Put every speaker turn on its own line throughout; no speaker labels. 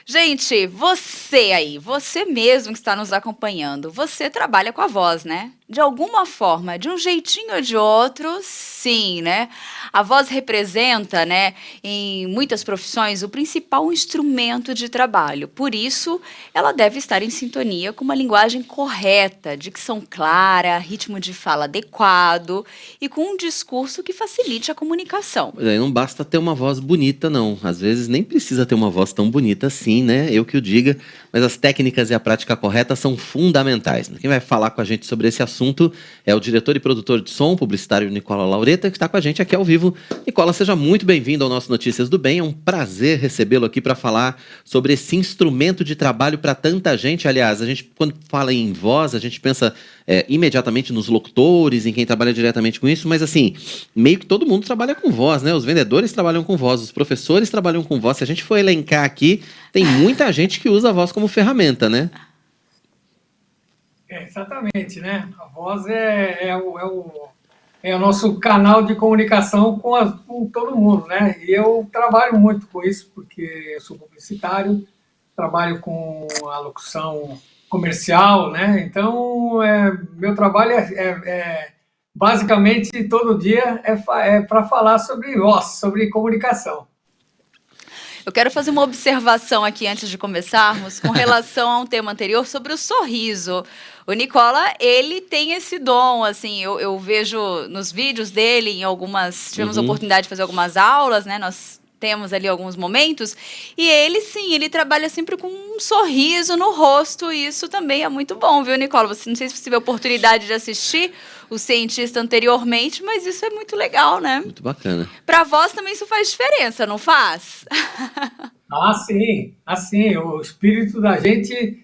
Gente, você aí, você mesmo que está nos acompanhando, você trabalha com a voz, né? De alguma forma, de um jeitinho ou de outro, sim, né? A voz representa, né, em muitas profissões, o principal instrumento de trabalho. Por isso, ela deve estar em sintonia com uma linguagem correta, dicção clara, ritmo de fala adequado e com um discurso que facilite a comunicação.
Pois é, não basta ter uma voz bonita, não. Às vezes nem precisa ter uma voz tão bonita assim, né? Eu que o diga, mas as técnicas e a prática correta são fundamentais. Quem vai falar com a gente sobre esse assunto é o diretor e produtor de som, publicitário Nicola Laureta, que está com a gente aqui ao vivo. Nicola, seja muito bem-vindo ao nosso Notícias do Bem. É um prazer recebê-lo aqui para falar sobre esse instrumento de trabalho para tanta gente. Aliás, a gente, quando fala em voz, a gente pensa imediatamente nos locutores, em quem trabalha diretamente com isso, mas assim, meio que todo mundo trabalha com voz, né? Os vendedores trabalham com voz, os professores trabalham com voz. Se a gente for elencar aqui, tem muita gente que usa a voz como ferramenta, né?
Exatamente, né? A voz é o nosso canal de comunicação com todo mundo, né? E eu trabalho muito com isso, porque eu sou publicitário, trabalho com a locução comercial, né? Então, meu trabalho basicamente todo dia é para falar sobre voz, sobre comunicação.
Eu quero fazer uma observação aqui antes de começarmos, com relação a um tema anterior sobre o sorriso. O Nicola, ele tem esse dom, assim, eu vejo nos vídeos dele, tivemos a oportunidade de fazer algumas aulas, né, nós temos ali alguns momentos, e ele, sim, ele trabalha sempre com um sorriso no rosto, e isso também é muito bom, viu, Nicola? Não sei se você teve a oportunidade de assistir o Cientista anteriormente, mas isso é muito legal, né?
Muito bacana.
Pra voz também isso faz diferença, não faz?
Assim, o espírito da gente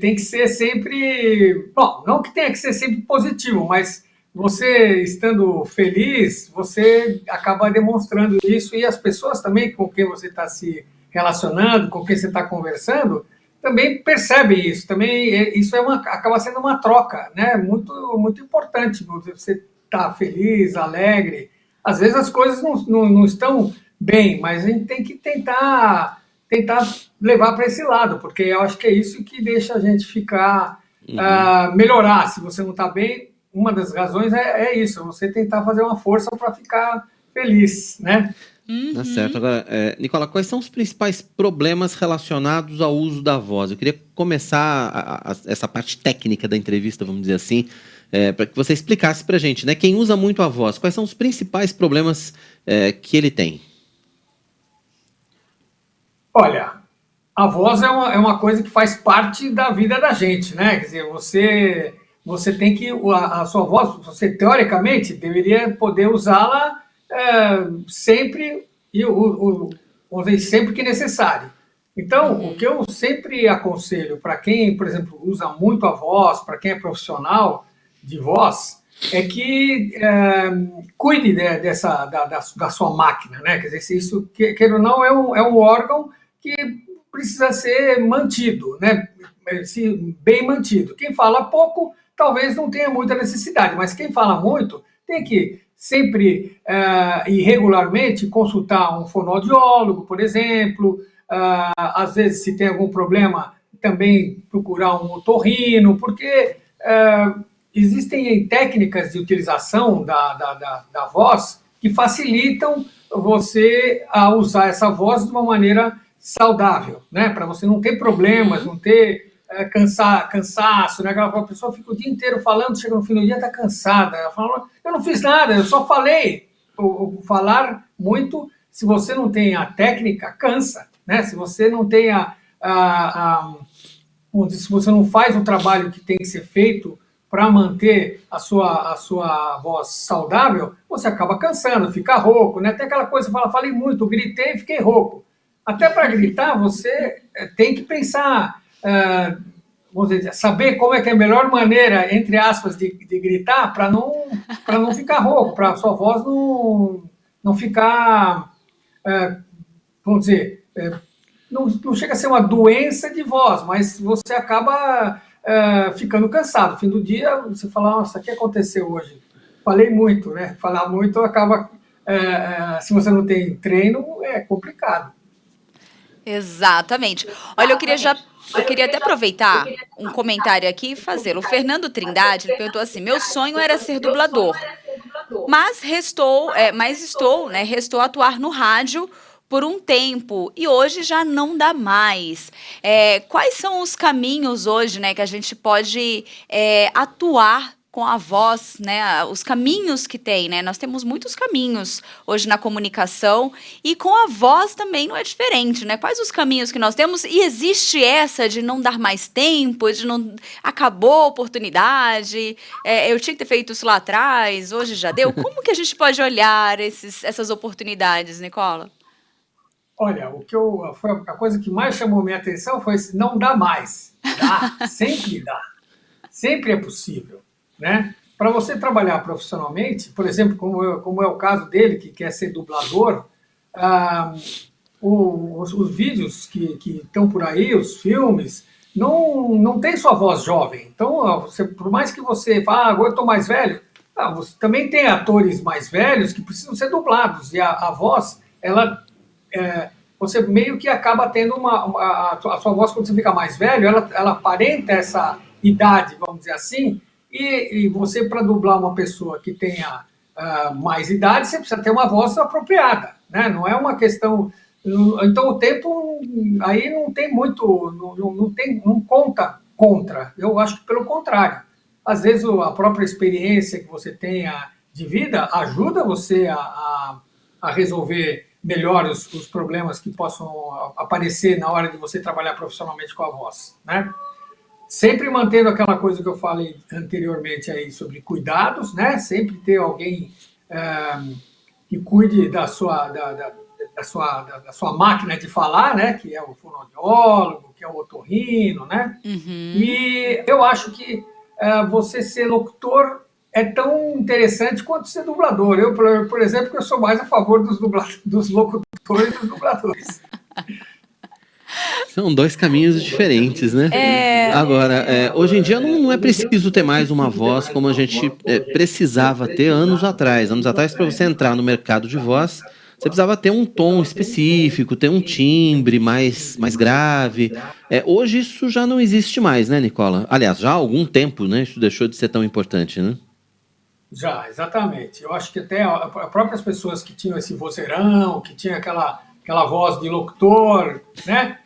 tem que ser sempre, bom, não que tenha que ser sempre positivo, mas você estando feliz, você acaba demonstrando isso e as pessoas também com quem você está se relacionando, com quem você está conversando, também percebem isso. Também isso acaba sendo uma troca, né? Muito, muito importante. Você está feliz, alegre. Às vezes as coisas não estão bem, mas a gente tem que tentar levar para esse lado, porque eu acho que é isso que deixa a gente ficar, melhorar. Se você não está bem, uma das razões é isso, você tentar fazer uma força para ficar feliz, né?
Tá certo. Agora, Nicola, quais são os principais problemas relacionados ao uso da voz? Eu queria começar essa parte técnica da entrevista, vamos dizer assim, para que você explicasse para a gente, né? Quem usa muito a voz, quais são os principais problemas que ele tem?
Olha, a voz é uma coisa que faz parte da vida da gente, né? Quer dizer, você tem que, a sua voz, você teoricamente deveria poder usá-la sempre, vamos dizer, sempre que necessário. Então, o que eu sempre aconselho para quem, por exemplo, usa muito a voz, para quem é profissional de voz, é que cuide da sua máquina, né? Quer dizer, isso, queira ou não, é um órgão que precisa ser mantido, né? Bem mantido. Quem fala pouco, talvez não tenha muita necessidade, mas quem fala muito tem que sempre e regularmente consultar um fonoaudiólogo, por exemplo. Às vezes, se tem algum problema, também procurar um otorrino, porque existem técnicas de utilização da voz que facilitam você a usar essa voz de uma maneira saudável, né? Para você não ter problemas, não ter cansaço, né? Aquela pessoa fica o dia inteiro falando, chega no fim do dia está cansada. Ela fala, eu não fiz nada, eu só falei. O falar muito, se você não tem a técnica, cansa, né? Se você não tem se você não faz o trabalho que tem que ser feito para manter a sua voz saudável, você acaba cansando, fica rouco, né? Tem aquela coisa, falei muito, gritei e fiquei rouco. Até para gritar, você tem que pensar, vamos dizer, saber como é que é a melhor maneira, entre aspas, de gritar para não ficar rouco, para a sua voz não ficar, vamos dizer, não chega a ser uma doença de voz, mas você acaba ficando cansado. No fim do dia, você fala, nossa, o que aconteceu hoje? Falei muito, né? Falar muito acaba, se você não tem treino, é complicado.
Exatamente. Olha, eu queria até aproveitar um comentário aqui e fazê-lo. O Fernando Trindade, ele perguntou assim: meu sonho era ser dublador, mas restou atuar no rádio por um tempo e hoje já não dá mais. Quais são os caminhos hoje, né, que a gente pode atuar com a voz, né, os caminhos que tem, né? Nós temos muitos caminhos hoje na comunicação e com a voz também não é diferente, né? Quais os caminhos que nós temos? E existe essa de não dar mais tempo, de não acabou a oportunidade, eu tinha que ter feito isso lá atrás, hoje já deu. Como que a gente pode olhar essas oportunidades, Nicola?
Olha, foi a coisa que mais chamou minha atenção foi esse não dá mais. Dá, sempre é possível, né? Para você trabalhar profissionalmente, por exemplo, como é o caso dele, que quer ser dublador, ah, os vídeos que estão por aí, os filmes, não tem sua voz jovem. Então, por mais que você vá, agora eu estou mais velho, você também tem atores mais velhos que precisam ser dublados. E a voz, ela você meio que acaba tendo a sua voz, quando você fica mais velho, ela aparenta essa idade, vamos dizer assim, e você, para dublar uma pessoa que tenha mais idade, você precisa ter uma voz apropriada, né? Não é uma questão... Então, o tempo aí não tem muito... Não conta contra. Eu acho que pelo contrário. Às vezes, a própria experiência que você tenha de vida ajuda você a resolver melhor os problemas que possam aparecer na hora de você trabalhar profissionalmente com a voz, né? Sempre mantendo aquela coisa que eu falei anteriormente aí sobre cuidados, né? Sempre ter alguém que cuide da sua máquina de falar, né? Que é o fonoaudiólogo, que é o otorrino, né?
Uhum.
E eu acho que você ser locutor é tão interessante quanto ser dublador. Eu, por exemplo, eu sou mais a favor dos locutores e dos dubladores.
São dois caminhos diferentes, né? Agora, hoje em dia não é preciso ter mais uma voz como a gente precisava ter anos atrás. Anos atrás, para você entrar no mercado de voz, você precisava ter um tom específico, ter um timbre mais grave. Hoje isso já não existe mais, né, Nicola? Aliás, já há algum tempo, né? Isso deixou de ser tão importante, né?
Já, exatamente. Eu acho que até as próprias pessoas que tinham esse vozeirão, que tinha aquela voz de locutor, né?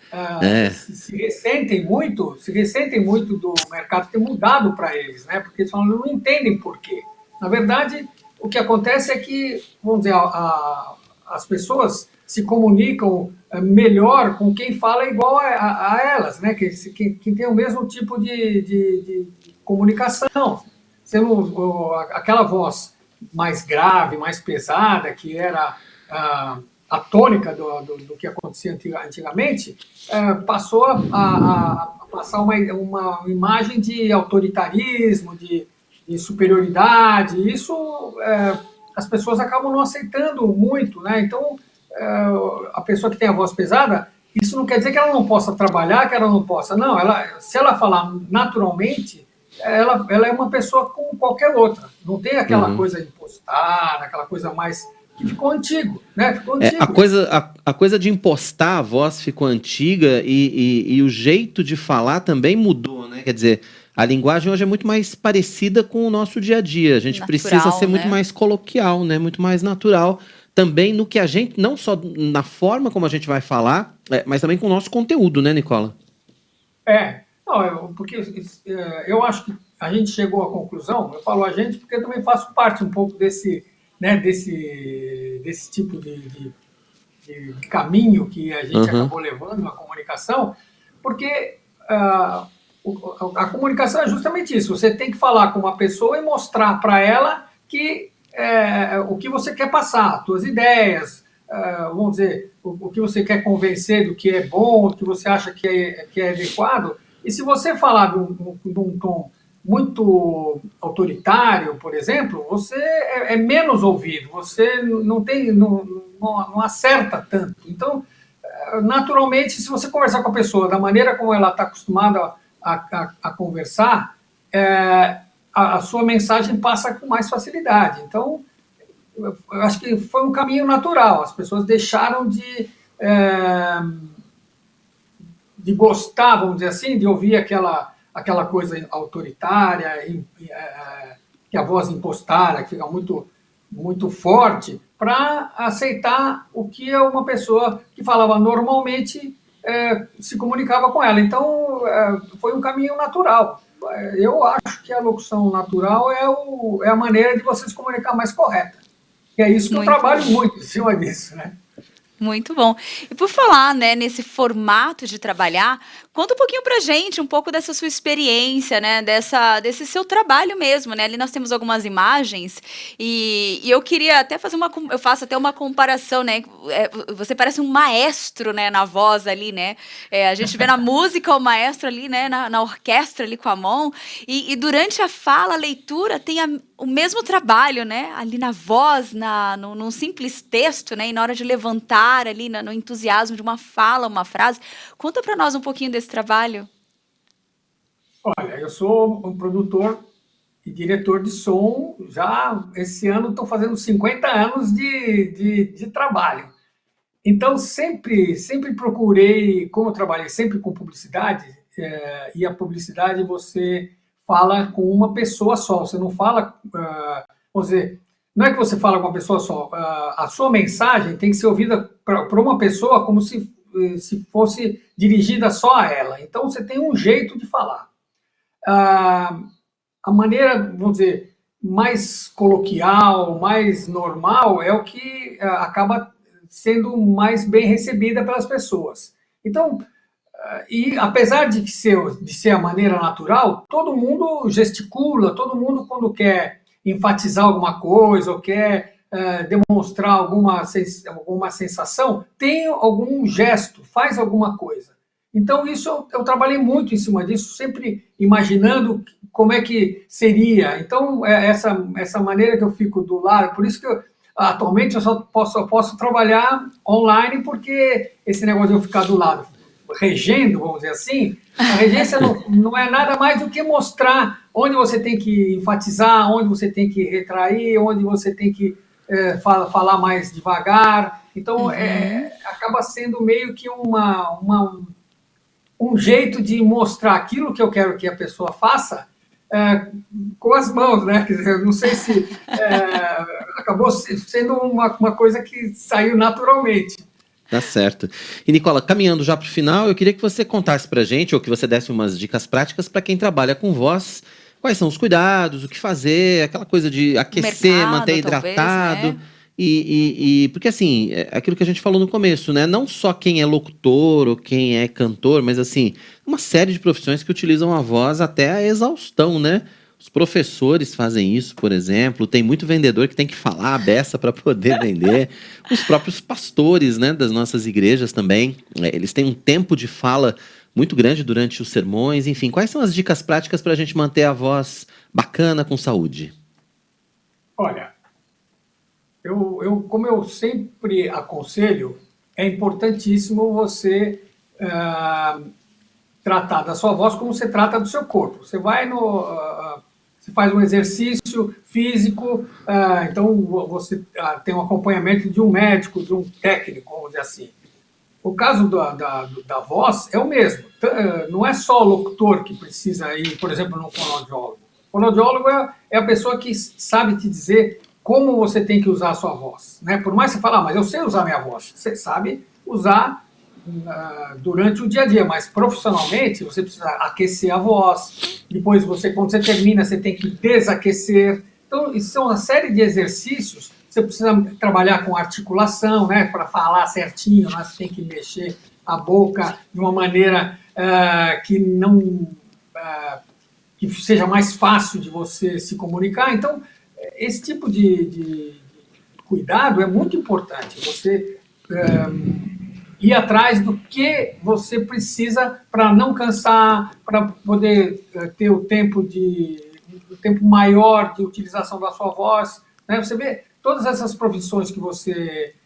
Se ressentem muito do mercado ter mudado para eles, né? Porque eles falam, não entendem por quê. Na verdade, o que acontece é que, vamos dizer, as pessoas se comunicam melhor com quem fala igual a elas, né? Que tem o mesmo tipo de comunicação. Aquela voz mais grave, mais pesada, que era a tônica do que acontecia antigamente, passou a passar uma imagem de autoritarismo, de superioridade. Isso as pessoas acabam não aceitando muito, né? Então, a pessoa que tem a voz pesada, isso não quer dizer que ela não possa trabalhar, que ela não possa. Não, se ela falar naturalmente, ela é uma pessoa como qualquer outra. Não tem aquela coisa impostada, aquela coisa mais... que ficou antigo, né? Ficou antigo.
A coisa de impostar a voz ficou antiga e o jeito de falar também mudou, né? Quer dizer, a linguagem hoje é muito mais parecida com o nosso dia a dia. A gente precisa ser muito mais coloquial, né? Muito mais natural. Também no que a gente... Não só na forma como a gente vai falar, mas também com o nosso conteúdo, né, Nicola?
Não, porque eu acho que a gente chegou à conclusão, eu falo a gente porque eu também faço parte um pouco desse tipo de caminho que a gente acabou levando na comunicação, porque a comunicação é justamente isso, você tem que falar com uma pessoa e mostrar para ela que o que você quer passar, as suas ideias, vamos dizer, o que você quer convencer do que é bom, do que você acha que é adequado. E se você falar de um tom muito autoritário, por exemplo, você é menos ouvido, você não acerta tanto. Então, naturalmente, se você conversar com a pessoa da maneira como ela está acostumada a conversar, a sua mensagem passa com mais facilidade. Então, eu acho que foi um caminho natural. As pessoas deixaram de de gostar, vamos dizer assim, de ouvir aquela coisa autoritária, que a voz impostada, que fica muito, muito forte, para aceitar o que uma pessoa que falava normalmente se comunicava com ela. Então, foi um caminho natural. Eu acho que a locução natural é a maneira de você se comunicar mais correta. E é isso que eu
Muito
trabalho
bom.
muito em cima disso, né?
Muito bom. E por falar, né, nesse formato de trabalhar, conta um pouquinho pra gente, um pouco dessa sua experiência, né, desse seu trabalho mesmo, né? Ali nós temos algumas imagens e eu queria até eu faço até uma comparação, né? Você parece um maestro, né, na voz ali, né? A gente vê na música o maestro ali, né, na orquestra ali com a mão e durante a fala, a leitura tem o mesmo trabalho, né? Ali na voz, num simples texto, né? E na hora de levantar ali, no entusiasmo de uma fala, uma frase. Conta para nós um pouquinho desse trabalho.
Olha, eu sou um produtor e diretor de som, já esse ano estou fazendo 50 anos de trabalho. Então, sempre procurei, como eu trabalhei sempre com publicidade, e a publicidade você fala com uma pessoa só, você não fala, vamos dizer, não é que você fala com uma pessoa só, a sua mensagem tem que ser ouvida por uma pessoa como se fosse dirigida só a ela. Então, você tem um jeito de falar. A maneira, vamos dizer, mais coloquial, mais normal, é o que acaba sendo mais bem recebida pelas pessoas. Então, e apesar de ser a maneira natural, todo mundo gesticula, todo mundo quando quer enfatizar alguma coisa ou quer demonstrar alguma sensação, tem algum gesto, faz alguma coisa. Então, isso eu trabalhei muito em cima disso, sempre imaginando como é que seria. Então, essa maneira que eu fico do lado, por isso que atualmente eu só posso trabalhar online, porque esse negócio de eu ficar do lado regendo, vamos dizer assim, a regência não é nada mais do que mostrar onde você tem que enfatizar, onde você tem que retrair, onde você tem que falar mais devagar. Então, acaba sendo meio que um jeito de mostrar aquilo que eu quero que a pessoa faça com as mãos, né? Quer dizer, eu não sei se acabou sendo uma coisa que saiu naturalmente.
Tá certo. E, Nicola, caminhando já para o final, eu queria que você contasse para a gente, ou que você desse umas dicas práticas para quem trabalha com voz. Quais são os cuidados, o que fazer, aquela coisa de aquecer, manter
Mercado, talvez,
hidratado.
né?
Porque, assim, é aquilo que a gente falou no começo, né? Não só quem é locutor ou quem é cantor, mas, assim, uma série de profissões que utilizam a voz até a exaustão, né? Os professores fazem isso, por exemplo. Tem muito vendedor que tem que falar a beça para poder vender. Os próprios pastores, né, das nossas igrejas também. Eles têm um tempo de fala muito grande durante os sermões. Enfim, quais são as dicas práticas para a gente manter a voz bacana, com saúde?
Olha, como eu sempre aconselho, é importantíssimo você tratar da sua voz como você trata do seu corpo. Você vai você faz um exercício físico, então você tem um acompanhamento de um médico, de um técnico, vamos dizer assim. O caso da voz é o mesmo. Não é só o locutor que precisa ir, por exemplo, no fonoaudiólogo. O fonoaudiólogo é a pessoa que sabe te dizer como você tem que usar a sua voz. Né? Por mais que você fale, mas eu sei usar minha voz. Você sabe usar durante o dia a dia, mas profissionalmente você precisa aquecer a voz. Depois, quando você termina, você tem que desaquecer. Então, isso são uma série de exercícios. Você precisa trabalhar com articulação, né, para falar certinho, né, você tem que mexer a boca de uma maneira que não que seja mais fácil de você se comunicar. Então, esse tipo de cuidado é muito importante. Você ir atrás do que você precisa para não cansar, para poder ter o tempo maior de utilização da sua voz. Né? Você vê, todas essas profissões que você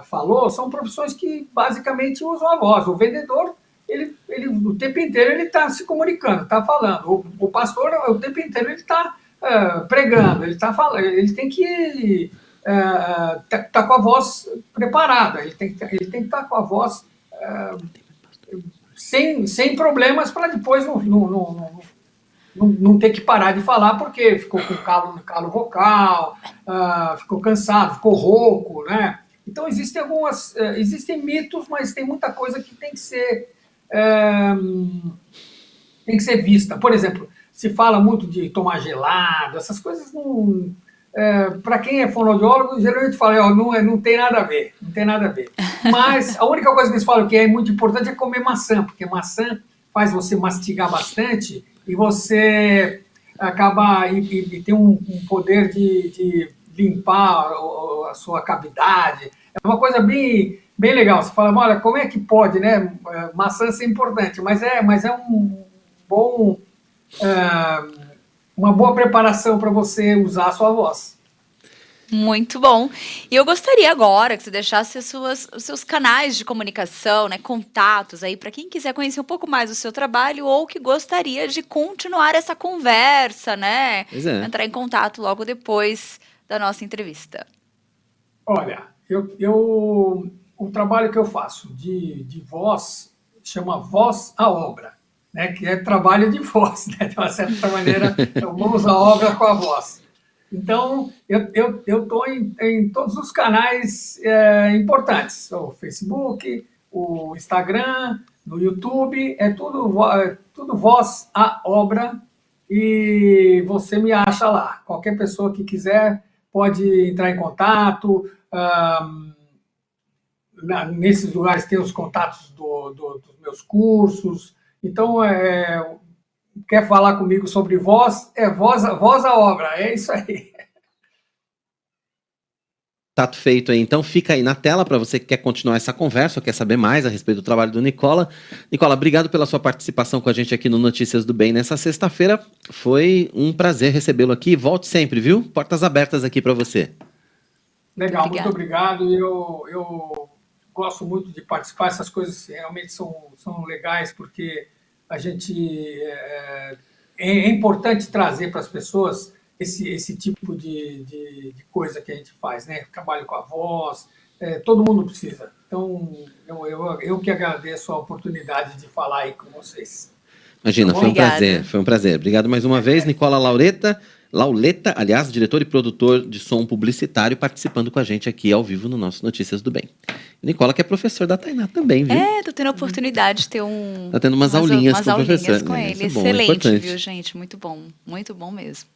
falou são profissões que basicamente usam a voz. O vendedor, ele o tempo inteiro ele está se comunicando, está falando. O pastor, o tempo inteiro ele está pregando, ele está falando, ele tem que tá com a voz preparada, ele tem que estar com a voz sem problemas para depois não ter que parar de falar porque ficou com calo vocal, ficou cansado, ficou rouco, né? Então existem mitos, mas tem muita coisa que tem que ser vista. Por exemplo, se fala muito de tomar gelado, essas coisas não. Para quem é fonoaudiólogo, geralmente fala, não tem nada a ver, não tem nada a ver. Mas a única coisa que eles falam que é muito importante é comer maçã, porque maçã faz você mastigar bastante e você acaba e tem um poder de limpar a sua cavidade. É uma coisa bem legal. Você fala, olha, como é que pode, né? Maçã ser importante, mas é um bom, uma boa preparação para você usar a sua voz.
Muito bom. E eu gostaria agora que você deixasse os seus canais de comunicação, né, contatos aí, para quem quiser conhecer um pouco mais do seu trabalho ou que gostaria de continuar essa conversa, né?
Pois é.
Entrar em contato logo depois da nossa entrevista.
Olha, o trabalho que eu faço de voz chama Voz à Obra, né? Que é trabalho de voz, né? De uma certa maneira, mãos à obra com a voz. Então, eu estou em todos os canais importantes, o Facebook, o Instagram, no YouTube, é tudo Voz à Obra e você me acha lá. Qualquer pessoa que quiser pode entrar em contato. Nesses lugares tem os contatos dos meus cursos. Então, quer falar comigo sobre voz? Voz à obra, é isso aí.
Tato feito aí, então fica aí na tela para você que quer continuar essa conversa ou quer saber mais a respeito do trabalho do Nicola. Nicola, obrigado pela sua participação com a gente aqui no Notícias do Bem nessa sexta-feira. Foi um prazer recebê-lo aqui. Volte sempre, viu? Portas abertas aqui para você.
Legal, muito obrigado. Eu gosto muito de participar. Essas coisas realmente são legais porque a gente é importante trazer para as pessoas esse tipo de coisa que a gente faz, né? Trabalho com a voz, todo mundo precisa. Então, eu que agradeço a oportunidade de falar aí com vocês.
Imagina, foi um prazer, foi um prazer. Obrigado mais uma vez, Nicola Lauleta, aliás, diretor e produtor de som publicitário, participando com a gente aqui ao vivo no nosso Notícias do Bem. Nicola, que é professor da Tainá também, viu?
Tô tendo a oportunidade de ter
Tá tendo umas aulinhas com o professor.
Com ele.
Isso é bom,
excelente,
importante.
Viu, gente? Muito bom mesmo.